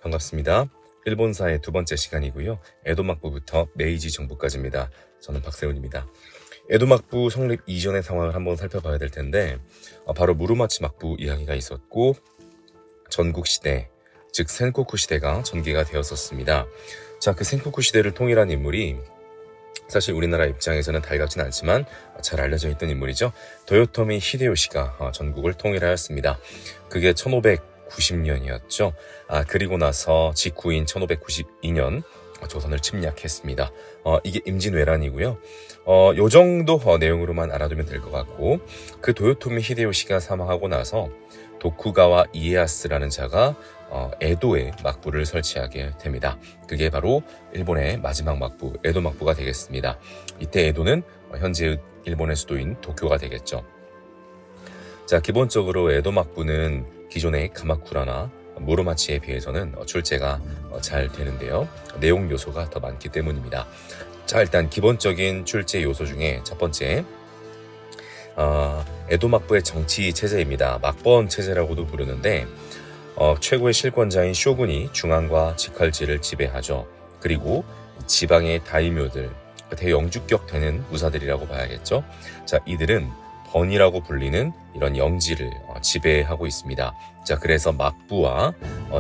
반갑습니다. 일본사의 두 번째 시간이고요. 에도 막부부터 메이지 정부까지입니다. 저는 박세훈입니다. 에도 막부 성립 이전의 상황을 한번 살펴봐야 될 텐데 바로 무로마치 막부 이야기가 있었고 전국 시대, 즉 센코쿠 시대가 전개가 되었었습니다. 자, 그 센코쿠 시대를 통일한 인물이 사실 우리나라 입장에서는 달갑진 않지만 잘 알려져 있던 인물이죠. 도요토미 히데요시가 전국을 통일하였습니다. 그게 1590년이었죠. 그리고 나서 직후인 1592년 조선을 침략했습니다. 이게 임진왜란이고요. 요 정도 내용으로만 알아두면 될 것 같고, 그 도요토미 히데요시가 사망하고 나서 도쿠가와 이에야스라는 자가 에도에 막부를 설치하게 됩니다. 그게 바로 일본의 마지막 막부, 에도 막부가 되겠습니다. 이때 에도는 현재 일본의 수도인 도쿄가 되겠죠. 자, 기본적으로 에도 막부는 기존의 가마쿠라나 무로마치에 비해서는 출제가 잘 되는데요. 내용 요소가 더 많기 때문입니다. 자, 일단 기본적인 출제 요소 중에 첫 번째, 에도 막부의 정치 체제입니다. 막번 체제라고도 부르는데 최고의 실권자인 쇼군이 중앙과 직할지를 지배하죠. 그리고 지방의 다이묘들, 대영주격 되는 무사들이라고 봐야겠죠. 자, 이들은 번이라고 불리는 이런 영지를 지배하고 있습니다. 자, 그래서 막부와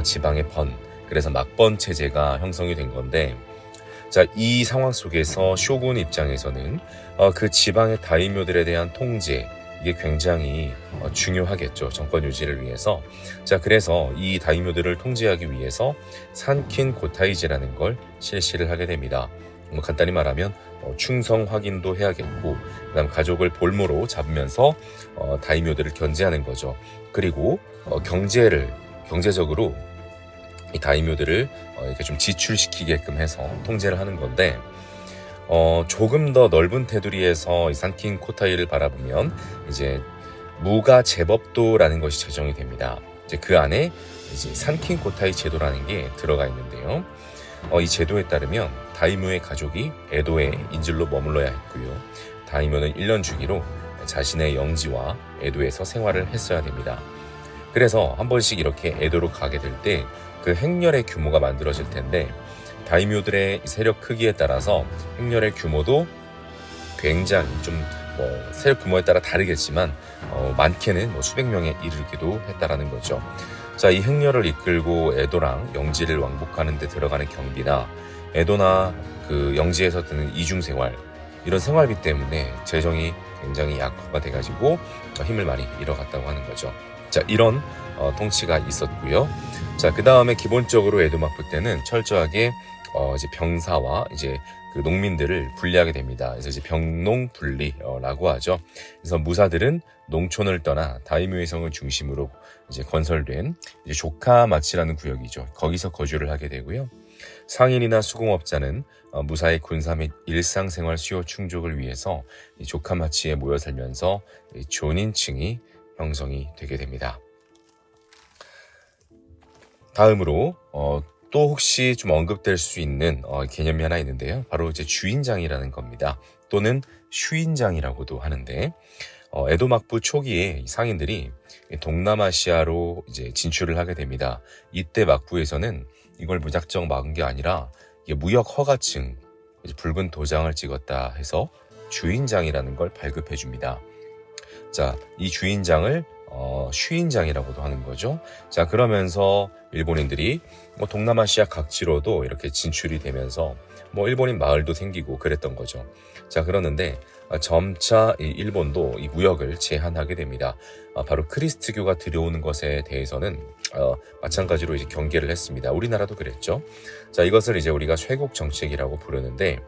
지방의 번, 그래서 막번 체제가 형성이 된 건데, 자, 이 상황 속에서 쇼군 입장에서는 그 지방의 다이묘들에 대한 통제, 이게 굉장히 중요하겠죠. 정권 유지를 위해서. 자, 그래서 이 다이묘들을 통제하기 위해서 산킨 고타이제라는 걸 실시를 하게 됩니다. 간단히 말하면 충성 확인도 해야겠고, 그다음 가족을 볼모로 잡으면서 다이묘들을 견제하는 거죠. 그리고 경제적으로 이 다이묘들을 이렇게 좀 지출시키게끔 해서 통제를 하는 건데, 조금 더 넓은 테두리에서 이 산킨 코타이를 바라보면 이제 무가 제법도라는 것이 제정이 됩니다. 이제 그 안에 이제 산킨 코타이 제도라는 게 들어가 있는데요. 이 제도에 따르면 다이묘의 가족이 에도에 인질로 머물러야 했고요. 다이묘는 1년 주기로 자신의 영지와 에도에서 생활을 했어야 됩니다. 그래서 한 번씩 이렇게 에도로 가게 될 때 그 행렬의 규모가 만들어질 텐데, 다이묘들의 세력 크기에 따라서 행렬의 규모도 굉장히 좀 세력 규모에 따라 다르겠지만 많게는 수백 명에 이르기도 했다라는 거죠. 자, 이 행렬을 이끌고 에도랑 영지를 왕복하는 데 들어가는 경비나 에도나 그 영지에서 드는 이중생활, 이런 생활비 때문에 재정이 굉장히 약화가 돼가지고 힘을 많이 잃어갔다고 하는 거죠. 자, 이런 통치가 있었고요. 자, 그 다음에 기본적으로 에도 막부 때는 철저하게 이제 병사와 이제 그 농민들을 분리하게 됩니다. 그래서 이제 병농 분리라고 하죠. 그래서 무사들은 농촌을 떠나 다이묘의 성을 중심으로 이제 건설된 이제 조카마치라는 구역이죠. 거기서 거주를 하게 되고요. 상인이나 수공업자는 무사의 군사 및 일상생활 수요 충족을 위해서 이 조카마치에 모여 살면서 이 존인층이 형성이 되게 됩니다. 다음으로 또 혹시 좀 언급될 수 있는 개념이 하나 있는데요. 바로 이제 주인장이라는 겁니다. 또는 슈인장이라고도 하는데, 에도 막부 초기에 상인들이 동남아시아로 이제 진출을 하게 됩니다. 이때 막부에서는 이걸 무작정 막은 게 아니라 이게 무역 허가증, 이제 붉은 도장을 찍었다 해서 주인장이라는 걸 발급해 줍니다. 자, 이 주인장을 슈인장이라고도 하는 거죠. 자, 그러면서 일본인들이 동남아시아 각지로도 이렇게 진출이 되면서 일본인 마을도 생기고 그랬던 거죠. 자, 그러는데 점차 이 일본도 이 무역을 제한하게 됩니다. 바로 크리스트교가 들여오는 것에 대해서는 마찬가지로 이제 경계를 했습니다. 우리나라도 그랬죠. 자, 이것을 이제 우리가 쇄국 정책이라고 부르는데,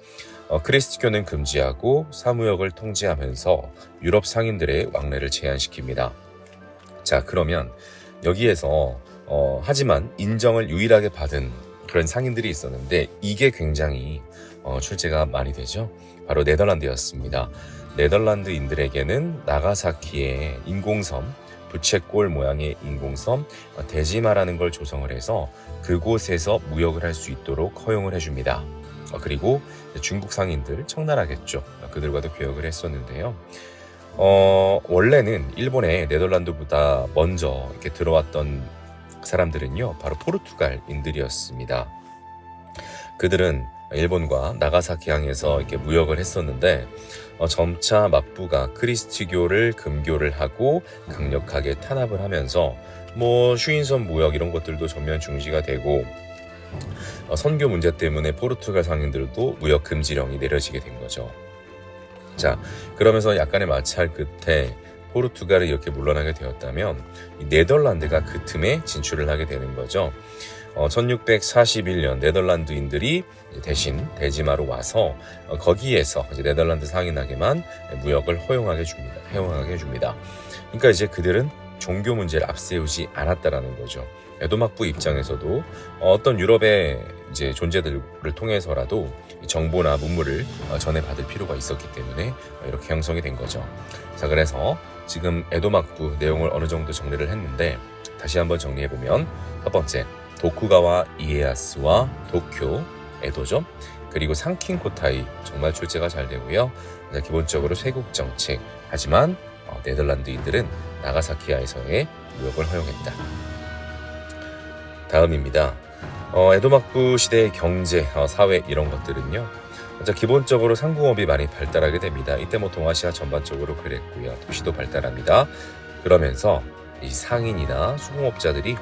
크리스트교는 금지하고 사무역을 통제하면서 유럽 상인들의 왕래를 제한시킵니다. 자, 그러면 여기에서 하지만 인정을 유일하게 받은 그런 상인들이 있었는데, 이게 굉장히 출제가 많이 되죠. 바로 네덜란드였습니다. 네덜란드인들에게는 나가사키의 인공섬, 부채꼴 모양의 인공섬 데지마라는 걸 조성을 해서 그곳에서 무역을 할 수 있도록 허용을 해줍니다. 그리고 중국 상인들, 청나라겠죠. 그들과도 교역을 했었는데요. 원래는 일본에 네덜란드보다 먼저 이렇게 들어왔던 사람들은요, 바로 포르투갈인들이었습니다. 그들은 일본과 나가사키항에서 이렇게 무역을 했었는데 점차 막부가 크리스트교를 금교를 하고 강력하게 탄압을 하면서 휴인선 무역 이런 것들도 전면 중지가 되고 선교 문제 때문에 포르투갈 상인들도 무역 금지령이 내려지게 된 거죠. 자, 그러면서 약간의 마찰 끝에 포르투갈이 이렇게 물러나게 되었다면 네덜란드가 그 틈에 진출을 하게 되는 거죠. 1641년 네덜란드인들이 대신 대지마로 와서 거기에서 이제 네덜란드 상인에게만 무역을 허용하게 줍니다. 그러니까 이제 그들은 종교 문제를 앞세우지 않았다라는 거죠. 에도막부 입장에서도 어떤 유럽의 이제 존재들을 통해서라도 정보나 문물을 전해받을 필요가 있었기 때문에 이렇게 형성이 된 거죠. 자, 그래서 지금 에도막부 내용을 어느 정도 정리를 했는데 다시 한번 정리해보면 첫 번째, 도쿠가와 이에야스와 도쿄, 에도죠. 그리고 상킹코타이 정말 출제가 잘 되고요. 기본적으로 쇄국 정책. 하지만 네덜란드인들은 나가사키야에서의 무역을 허용했다. 다음입니다. 에도막부 시대의 경제, 사회 이런 것들은요. 기본적으로 상공업이 많이 발달하게 됩니다. 이때 동아시아 전반적으로 그랬고요. 도시도 발달합니다. 그러면서 이 상인이나 수공업자들이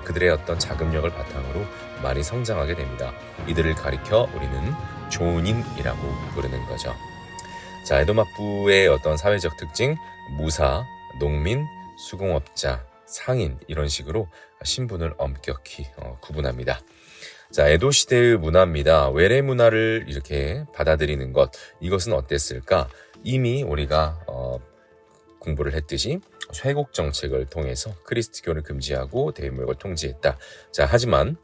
그들의 어떤 자금력을 바탕으로 많이 성장하게 됩니다. 이들을 가리켜 우리는 조닌이라고 부르는 거죠. 자, 에도막부의 어떤 사회적 특징, 무사, 농민, 수공업자, 상인 이런 식으로 신분을 엄격히 구분합니다. 자, 에도 시대의 문화입니다. 외래 문화를 이렇게 받아들이는 것, 이것은 어땠을까? 이미 우리가 공부를 했듯이 쇄국 정책을 통해서 크리스트교를 금지하고 대무역을 통제했다. 자, 하지만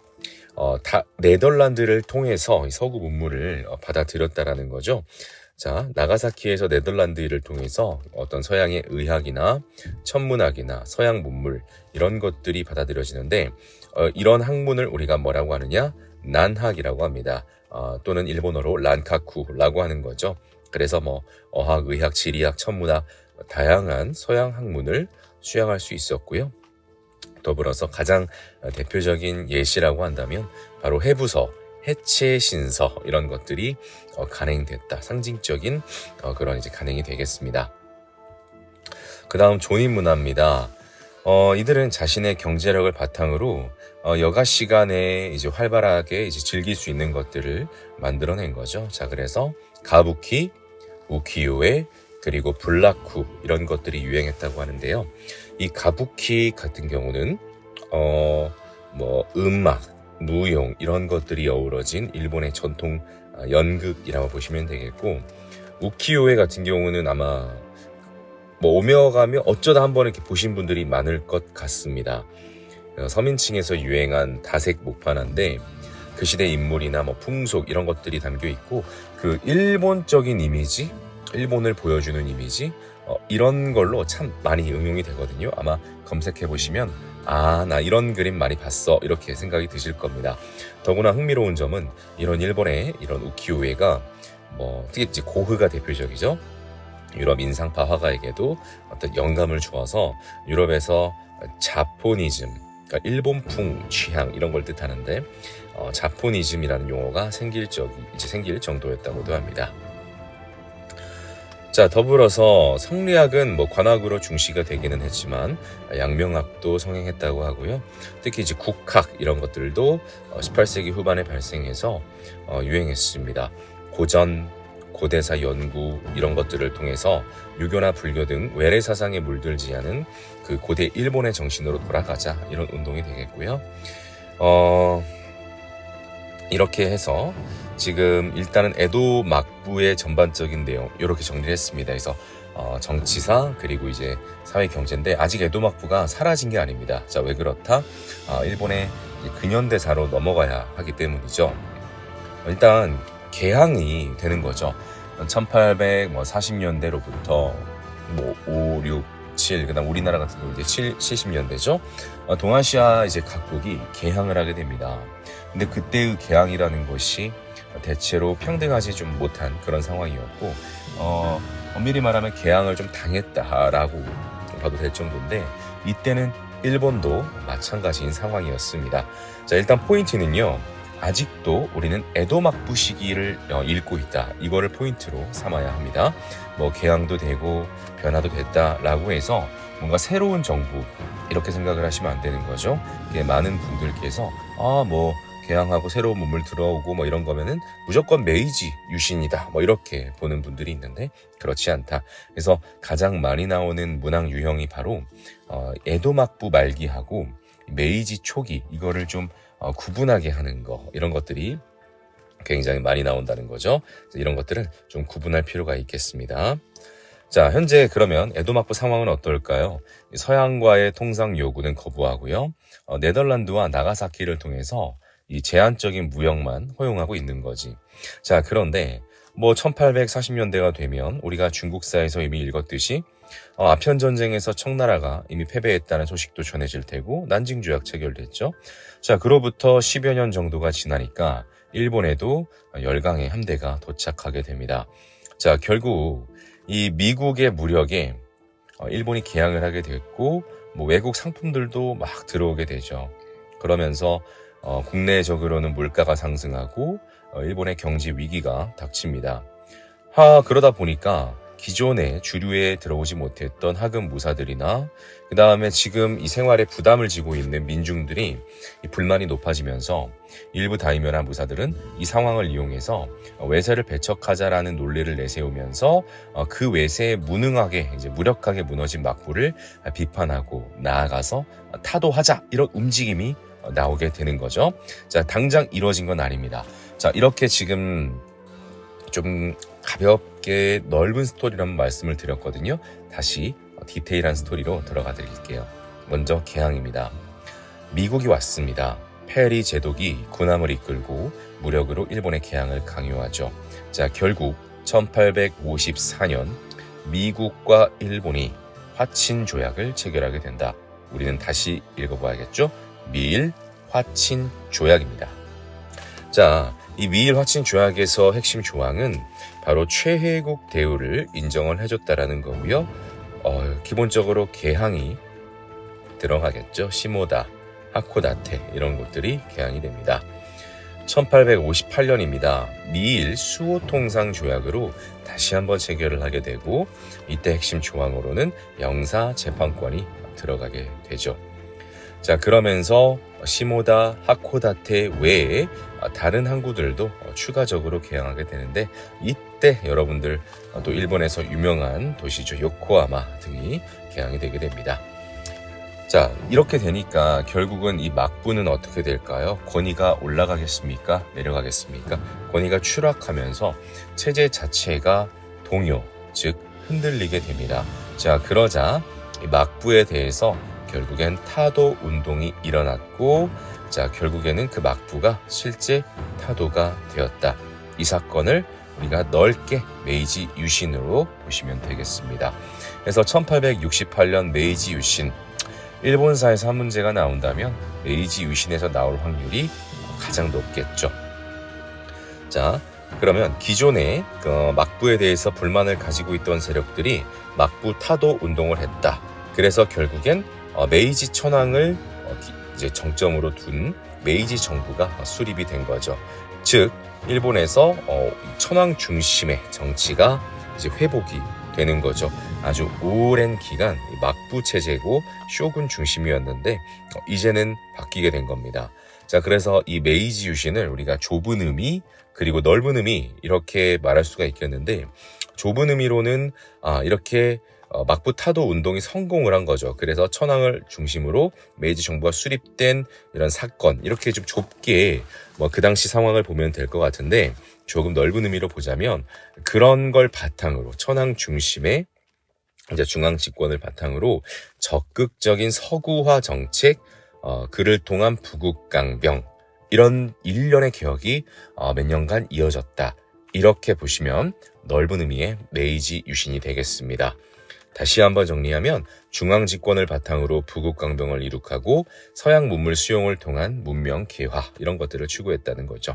네덜란드를 통해서 서구 문물을 받아들였다라는 거죠. 자, 나가사키에서 네덜란드를 통해서 어떤 서양의 의학이나 천문학이나 서양 문물 이런 것들이 받아들여지는데 이런 학문을 우리가 뭐라고 하느냐? 난학이라고 합니다. 또는 일본어로 란카쿠라고 하는 거죠. 그래서 어학, 의학, 지리학, 천문학 다양한 서양 학문을 수양할 수 있었고요. 더불어서 가장 대표적인 예시라고 한다면 바로 해부서, 해체신서 이런 것들이 간행됐다. 상징적인 그런 이제 간행이 되겠습니다. 그 다음 조닌 문화입니다. 이들은 자신의 경제력을 바탕으로 여가 시간에 이제 활발하게 이제 즐길 수 있는 것들을 만들어낸 거죠. 자, 그래서 가부키, 우키요에 그리고 블라쿠 이런 것들이 유행했다고 하는데요. 이 가부키 같은 경우는 음악, 무용 이런 것들이 어우러진 일본의 전통 연극이라고 보시면 되겠고, 우키요에 같은 경우는 아마 오며 가며 어쩌다 한번 이렇게 보신 분들이 많을 것 같습니다. 서민층에서 유행한 다색 목판화인데 그 시대 인물이나 풍속 이런 것들이 담겨 있고 그 일본적인 이미지, 일본을 보여주는 이미지 이런 걸로 참 많이 응용이 되거든요. 아마 검색해 보시면 나 이런 그림 많이 봤어 이렇게 생각이 드실 겁니다. 더구나 흥미로운 점은 이런 일본의 이런 우키요에가 특히 고흐가 대표적이죠. 유럽 인상파 화가에게도 어떤 영감을 주어서 유럽에서 자포니즘, 그러니까 일본풍 취향 이런 걸 뜻하는데 자포니즘이라는 용어가 생길 정도였다고도 합니다. 자, 더불어서 성리학은 관학으로 중시가 되기는 했지만 양명학도 성행했다고 하고요. 특히 이제 국학 이런 것들도 18세기 후반에 발생해서 유행했습니다. 고대사 연구 이런 것들을 통해서 유교나 불교 등 외래 사상에 물들지 않은 그 고대 일본의 정신으로 돌아가자 이런 운동이 되겠고요. 이렇게 해서 지금 일단은 에도 막부의 전반적인 내용 이렇게 정리를 했습니다. 그래서 정치사 그리고 이제 사회 경제인데 아직 에도 막부가 사라진 게 아닙니다. 자, 왜 그렇다? 일본의 근현대사로 넘어가야 하기 때문이죠. 일단 개항이 되는 거죠. 1840년대로부터 5, 6, 7 그다음 우리나라 같은 경우 이제 70년대죠. 동아시아 이제 각국이 개항을 하게 됩니다. 근데 그때의 개항이라는 것이 대체로 평등하지 좀 못한 그런 상황이었고 엄밀히 말하면 개항을 좀 당했다라고 봐도 될 정도인데 이때는 일본도 마찬가지인 상황이었습니다. 자, 일단 포인트는요. 아직도 우리는 에도 막부 시기를 읽고 있다. 이거를 포인트로 삼아야 합니다. 뭐 개항도 되고 변화도 됐다라고 해서 뭔가 새로운 정부 이렇게 생각을 하시면 안 되는 거죠. 많은 분들께서 뭐 개항하고 새로운 문물 들어오고 뭐 이런 거면은 무조건 메이지 유신이다 뭐 이렇게 보는 분들이 있는데 그렇지 않다. 그래서 가장 많이 나오는 문학 유형이 바로 에도 막부 말기하고 메이지 초기 이거를 좀 구분하게 하는 거 이런 것들이 굉장히 많이 나온다는 거죠. 이런 것들은 좀 구분할 필요가 있겠습니다. 자, 현재 그러면 에도 막부 상황은 어떨까요? 서양과의 통상 요구는 거부하고요. 네덜란드와 나가사키를 통해서 이 제한적인 무역만 허용하고 있는 거지. 자, 그런데 뭐 1840년대가 되면 우리가 중국사에서 이미 읽었듯이 아편 전쟁에서 청나라가 이미 패배했다는 소식도 전해질 테고 난징 조약 체결됐죠. 자, 그로부터 10여 년 정도가 지나니까 일본에도 열강의 함대가 도착하게 됩니다. 자, 결국 이 미국의 무력에 일본이 개항을 하게 됐고 뭐 외국 상품들도 막 들어오게 되죠. 그러면서 국내적으로는 물가가 상승하고 일본의 경제 위기가 닥칩니다. 그러다 보니까 기존에 주류에 들어오지 못했던 하급 무사들이나 그 다음에 지금 이 생활에 부담을 지고 있는 민중들이 이 불만이 높아지면서 일부 다이묘나 무사들은 이 상황을 이용해서 외세를 배척하자라는 논리를 내세우면서 그 외세에 무능하게 이제 무력하게 무너진 막부를 비판하고 나아가서 타도하자 이런 움직임이 나오게 되는 거죠. 자, 당장 이루어진 건 아닙니다. 자, 이렇게 지금 좀 가볍게 넓은 스토리로 한번 말씀을 드렸거든요. 다시 디테일한 스토리로 들어가 드릴게요. 먼저 개항입니다. 미국이 왔습니다. 페리 제독이 군함을 이끌고 무력으로 일본의 개항을 강요하죠. 자, 결국 1854년 미국과 일본이 화친 조약을 체결하게 된다. 우리는 다시 읽어봐야겠죠? 미일 화친 조약입니다. 자, 이 미일 화친 조약에서 핵심 조항은 바로 최혜국 대우를 인정을 해줬다라는 거고요. 기본적으로 개항이 들어가겠죠. 시모다, 하코다테 이런 곳들이 개항이 됩니다. 1858년입니다. 미일 수호통상 조약으로 다시 한번 체결을 하게 되고 이때 핵심 조항으로는 영사 재판권이 들어가게 되죠. 자, 그러면서 시모다, 하코다테 외에 다른 항구들도 추가적으로 개항하게 되는데 이때 여러분들 또 일본에서 유명한 도시죠. 요코하마 등이 개항이 되게 됩니다. 자, 이렇게 되니까 결국은 이 막부는 어떻게 될까요? 권위가 올라가겠습니까? 내려가겠습니까? 권위가 추락하면서 체제 자체가 동요, 즉 흔들리게 됩니다. 자, 그러자 이 막부에 대해서 결국엔 타도 운동이 일어났고, 자, 결국에는 그 막부가 실제 타도가 되었다. 이 사건을 우리가 넓게 메이지 유신으로 보시면 되겠습니다. 그래서 1868년 메이지 유신, 일본사에서 한 문제가 나온다면 메이지 유신에서 나올 확률이 가장 높겠죠. 자, 그러면 기존에 막부에 대해서 불만을 가지고 있던 세력들이 막부 타도 운동을 했다. 그래서 결국엔 메이지 천황을 이제 정점으로 둔 메이지 정부가 수립이 된 거죠. 즉 일본에서 천황 중심의 정치가 이제 회복이 되는 거죠. 아주 오랜 기간 막부 체제고 쇼군 중심이었는데 이제는 바뀌게 된 겁니다. 자, 그래서 이 메이지 유신을 우리가 좁은 의미 그리고 넓은 의미 이렇게 말할 수가 있겠는데, 좁은 의미로는 이렇게 막부 타도 운동이 성공을 한 거죠. 그래서 천황을 중심으로 메이지 정부가 수립된 이런 사건, 이렇게 좀 좁게 그 당시 상황을 보면 될 것 같은데, 조금 넓은 의미로 보자면 그런 걸 바탕으로 천황 중심의 이제 중앙 집권을 바탕으로 적극적인 서구화 정책, 그를 통한 부국강병, 이런 일련의 개혁이 몇 년간 이어졌다. 이렇게 보시면 넓은 의미의 메이지 유신이 되겠습니다. 다시 한번 정리하면 중앙 집권을 바탕으로 부국강병을 이룩하고 서양 문물 수용을 통한 문명 개화, 이런 것들을 추구했다는 거죠.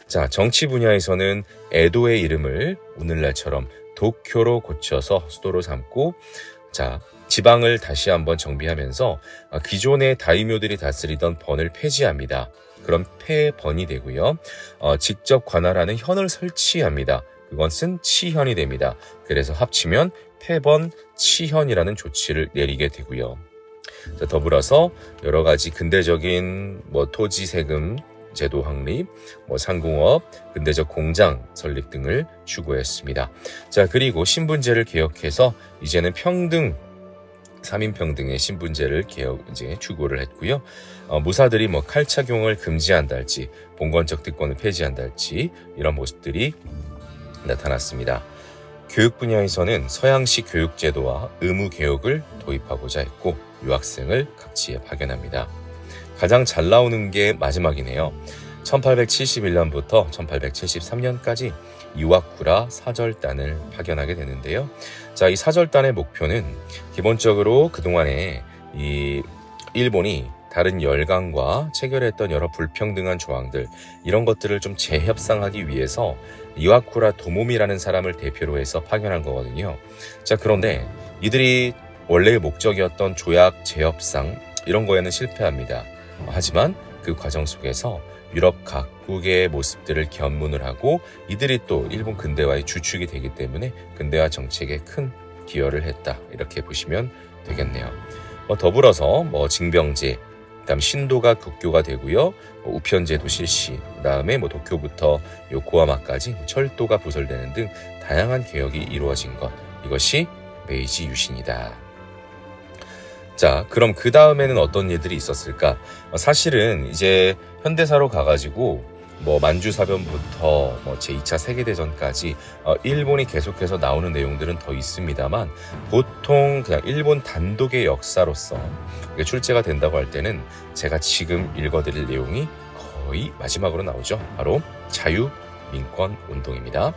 자, 정치 분야에서는 에도의 이름을 오늘날처럼 도쿄로 고쳐서 수도로 삼고, 자, 지방을 다시 한번 정비하면서 기존의 다이묘들이 다스리던 번을 폐지합니다. 그럼 폐번이 되고요. 직접 관할하는 현을 설치합니다. 그것은 치현이 됩니다. 그래서 합치면 폐번 치현이라는 조치를 내리게 되고요. 자, 더불어서 여러 가지 근대적인 토지 세금 제도 확립, 상공업, 근대적 공장 설립 등을 추구했습니다. 자, 그리고 신분제를 개혁해서 이제는 평등 3인 평등의 신분제를 추구를 했고요. 무사들이 칼 착용을 금지한다 할지, 봉건적 특권을 폐지한다 할지 이런 모습들이 나타났습니다. 교육 분야에서는 서양식 교육제도와 의무 교육을 도입하고자 했고 유학생을 각지에 파견합니다. 가장 잘 나오는 게 마지막이네요. 1871년부터 1873년까지 이와쿠라 사절단을 파견하게 되는데요. 자, 이 사절단의 목표는 기본적으로 그동안에 이 일본이 다른 열강과 체결했던 여러 불평등한 조항들 이런 것들을 좀 재협상하기 위해서 이와쿠라 도모미라는 사람을 대표로 해서 파견한 거거든요. 자, 그런데 이들이 원래의 목적이었던 조약 재협상 이런 거에는 실패합니다. 하지만 그 과정 속에서 유럽 각국의 모습들을 견문을 하고 이들이 또 일본 근대화의 주축이 되기 때문에 근대화 정책에 큰 기여를 했다. 이렇게 보시면 되겠네요. 더불어서 징병제, 그다음 신도가 국교가 되고요. 우편제도 실시, 그다음에 도쿄부터 요코하마까지 철도가 부설되는 등 다양한 개혁이 이루어진 것. 이것이 메이지 유신이다. 자, 그럼 그 다음에는 어떤 일들이 있었을까? 사실은 이제 현대사로 가가지고 만주사변부터 제2차 세계대전까지 일본이 계속해서 나오는 내용들은 더 있습니다만 보통 그냥 일본 단독의 역사로서 출제가 된다고 할 때는 제가 지금 읽어드릴 내용이 거의 마지막으로 나오죠. 바로 자유민권운동입니다.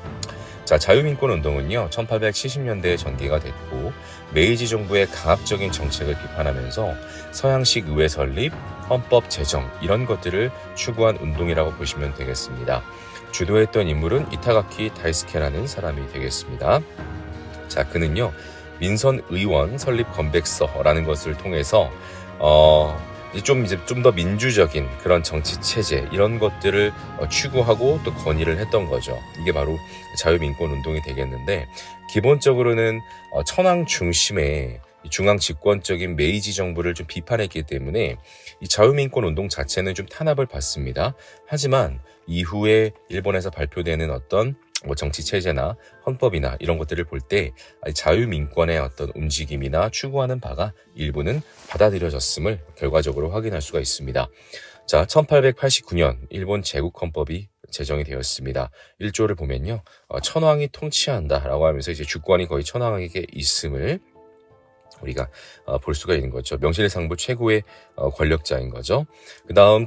자, 자유민권운동은요 1870년대에 전개가 됐고 메이지 정부의 강압적인 정책을 비판하면서 서양식 의회 설립, 헌법 제정 이런 것들을 추구한 운동이라고 보시면 되겠습니다. 주도했던 인물은 이타가키 다이스케라는 사람이 되겠습니다. 자, 그는요 민선 의원 설립 건백서라는 것을 통해서 좀 더 민주적인 그런 정치 체제 이런 것들을 추구하고 또 건의를 했던 거죠. 이게 바로 자유민권 운동이 되겠는데 기본적으로는 천황 중심의 중앙 집권적인 메이지 정부를 좀 비판했기 때문에 이 자유민권 운동 자체는 좀 탄압을 받습니다. 하지만 이후에 일본에서 발표되는 어떤 정치 체제나 헌법이나 이런 것들을 볼 때 자유민권의 어떤 움직임이나 추구하는 바가 일부는 받아들여졌음을 결과적으로 확인할 수가 있습니다. 자, 1889년 일본 제국헌법이 제정이 되었습니다. 1조를 보면요, 천황이 통치한다라고 하면서 이제 주권이 거의 천황에게 있음을 우리가 볼 수가 있는 거죠. 명실상부 최고의 권력자인 거죠.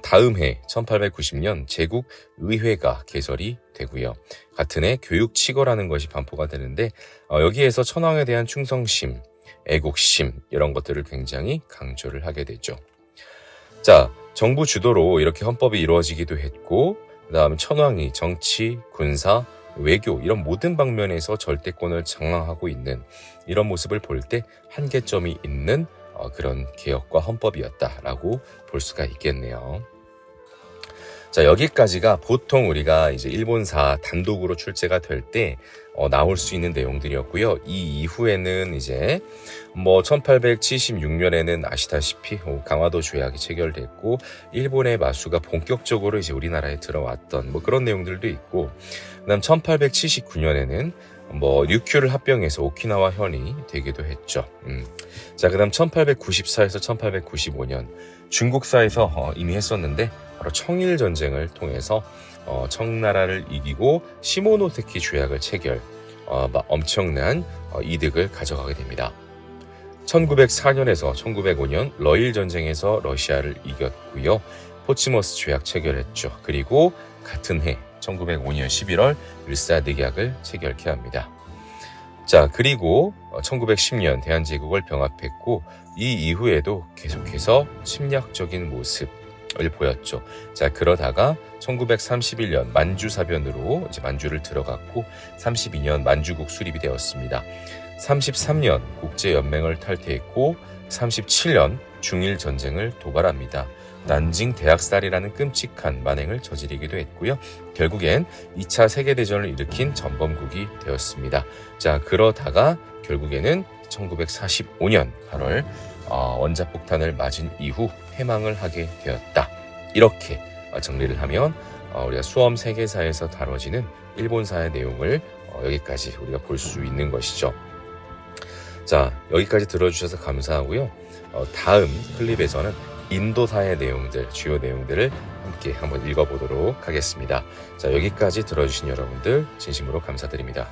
다음 해 1890년 제국의회가 개설이 되고요. 같은 해 교육치거라는 것이 반포가 되는데 여기에서 천황에 대한 충성심, 애국심 이런 것들을 굉장히 강조를 하게 되죠. 자, 정부 주도로 이렇게 헌법이 이루어지기도 했고 그다음 천황이 정치, 군사, 외교 이런 모든 방면에서 절대권을 장악하고 있는 이런 모습을 볼 때 한계점이 있는 그런 개혁과 헌법이었다라고 볼 수가 있겠네요. 자, 여기까지가 보통 우리가 이제 일본사 단독으로 출제가 될 때 나올 수 있는 내용들이었고요. 이 이후에는 이제 1876년에는 아시다시피 강화도 조약이 체결됐고 일본의 마수가 본격적으로 이제 우리나라에 들어왔던 그런 내용들도 있고, 그다음 1879년에는 ryukyu를 합병해서 오키나와 현이 되기도 했죠. 자, 그다음 1894에서 1895년 중국사에서 이미 했었는데 바로 청일 전쟁을 통해서 청나라를 이기고 시모노세키 조약을 체결, 엄청난 이득을 가져가게 됩니다. 1904년에서 1905년 러일 전쟁에서 러시아를 이겼고요. 포츠머스 조약 체결했죠. 그리고 같은 해 1905년 11월 을사늑약을 체결케 합니다. 자, 그리고 1910년 대한제국을 병합했고 이 이후에도 계속해서 침략적인 모습을 보였죠. 자, 그러다가 1931년 만주사변으로 이제 만주를 들어갔고 32년 만주국 수립이 되었습니다. 33년 국제연맹을 탈퇴했고 37년 중일 전쟁을 도발합니다. 난징 대학살이라는 끔찍한 만행을 저지르기도 했고요. 결국엔 2차 세계대전을 일으킨 전범국이 되었습니다. 자, 그러다가 결국에는 1945년 8월 원자폭탄을 맞은 이후 패망을 하게 되었다. 이렇게 정리를 하면 우리가 수험 세계사에서 다뤄지는 일본사의 내용을 여기까지 우리가 볼 수 있는 것이죠. 자, 여기까지 들어주셔서 감사하고요. 다음 클립에서는 인도사의 내용들, 주요 내용들을 함께 한번 읽어보도록 하겠습니다. 자, 여기까지 들어주신 여러분들 진심으로 감사드립니다.